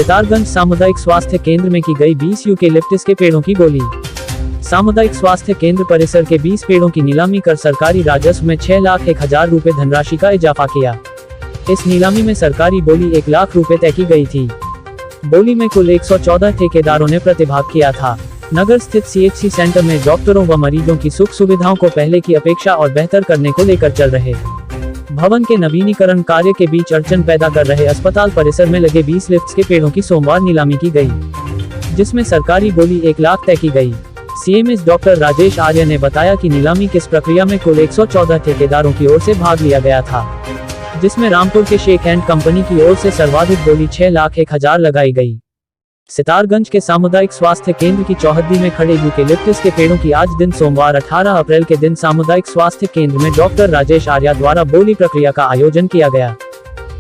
सितारगंज सामुदायिक स्वास्थ्य केंद्र में की गई 20 यूकेलिप्टस के पेड़ों की गोली। सामुदायिक स्वास्थ्य केंद्र परिसर के 20 पेड़ों की नीलामी कर सरकारी राजस्व में 6,01,000 रुपए धनराशि का इजाफा किया। इस नीलामी में सरकारी बोली 1 लाख रुपए तय की गई थी। बोली में कुल 114 ठेकेदारों ने प्रतिभाग किया था। नगर स्थित CHC सेंटर में डॉक्टरों व मरीजों की सुख सुविधाओं को पहले की अपेक्षा और बेहतर करने को लेकर चल रहे भवन के नवीनीकरण कार्य के बीच अड़चन पैदा कर रहे अस्पताल परिसर में लगे 20 लिफ्ट्स के पेड़ों की सोमवार नीलामी की गई, जिसमें सरकारी बोली 1 लाख तय की गई। CMS डॉक्टर राजेश आर्य ने बताया कि नीलामी की इस प्रक्रिया में कुल 114 ठेकेदारों की ओर से भाग लिया गया था, जिसमें रामपुर के शेख एंड कंपनी की ओर से सर्वाधिक बोली 6,01,000 लगाई गई। सितारगंज के सामुदायिक स्वास्थ्य केंद्र की चौहद्दी में खड़े यूकेलिप्टस के पेड़ों की आज दिन सोमवार 18 अप्रैल के दिन सामुदायिक स्वास्थ्य केंद्र में डॉक्टर राजेश आर्या द्वारा बोली प्रक्रिया का आयोजन किया गया।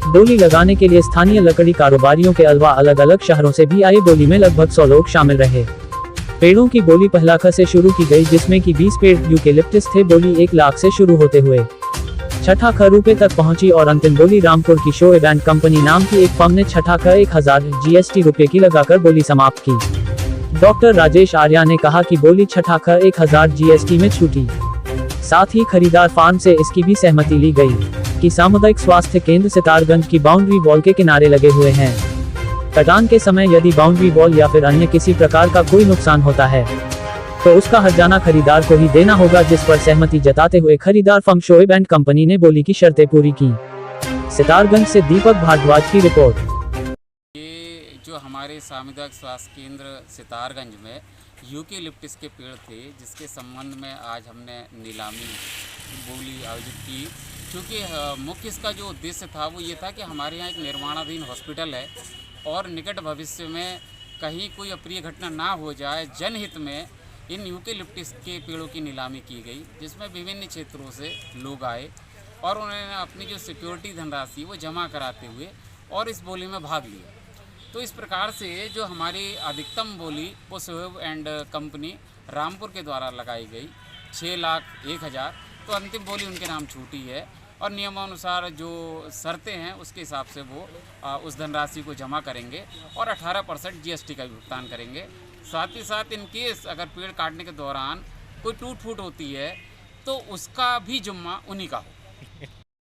बोली लगाने के लिए स्थानीय लकड़ी कारोबारियों के अलावा अलग अलग शहरों से भी आए बोली में लगभग 100 लोग शामिल रहे। पेड़ों की बोली पहला ख से शुरू की गई, जिसमें कि 20 पेड़ यूकेलिप्टस थे। बोली 1 लाख से शुरू होते हुए छठा ख रुपए तक पहुंची और अंतिम बोली रामपुर की शो एंड कंपनी नाम की एक फर्म ने छठा ख 1,000 GST रुपए की लगाकर बोली समाप्त की। डॉक्टर राजेश आर्या ने कहा कि बोली छठा ख 1,000 GST में छूटी। साथ ही खरीदार फार्म से इसकी भी सहमति ली गई कि सामुदायिक स्वास्थ्य केंद्र सितारगंज की बाउंड्री वॉल के किनारे लगे हुए हैं। कटान के समय यदि बाउंड्री वॉल या फिर अन्य किसी प्रकार का कोई नुकसान होता है तो उसका हर्जाना खरीदार को ही देना होगा, जिस पर सहमति जताते हुए खरीदार फर्म शोएब एंड कंपनी ने बोली की शर्तें पूरी की। सितारगंज से दीपक भारद्वाज की रिपोर्ट। ये जो हमारे सामुदायिक स्वास्थ्य केंद्र सितारगंज में यूकेलिप्टस के पेड़ थे, जिसके संबंध में आज हमने नीलामी बोली आयोजित की, क्योंकि मुख्य इसका जो उद्देश्य था वो ये था कि हमारे यहाँ एक निर्माणाधीन हॉस्पिटल है और निकट भविष्य में कहीं कोई अप्रिय घटना ना हो जाए, जनहित में इन यूकेलिप्टस के पेड़ों की नीलामी की गई, जिसमें विभिन्न क्षेत्रों से लोग आए और उन्होंने अपनी जो सिक्योरिटी धनराशि वो जमा कराते हुए और इस बोली में भाग लिया। तो इस प्रकार से जो हमारी अधिकतम बोली वो शोएब एंड कंपनी रामपुर के द्वारा लगाई गई 6,01,000, तो अंतिम बोली उनके नाम छूटी है और नियमानुसार जो शर्तें हैं उसके हिसाब से वो उस धनराशि को जमा करेंगे और 18% GST का भी भुगतान करेंगे। साथ ही साथ इन केस अगर पेड़ काटने के दौरान कोई टूट फूट होती है तो उसका भी जुम्मा उन्हीं का हो।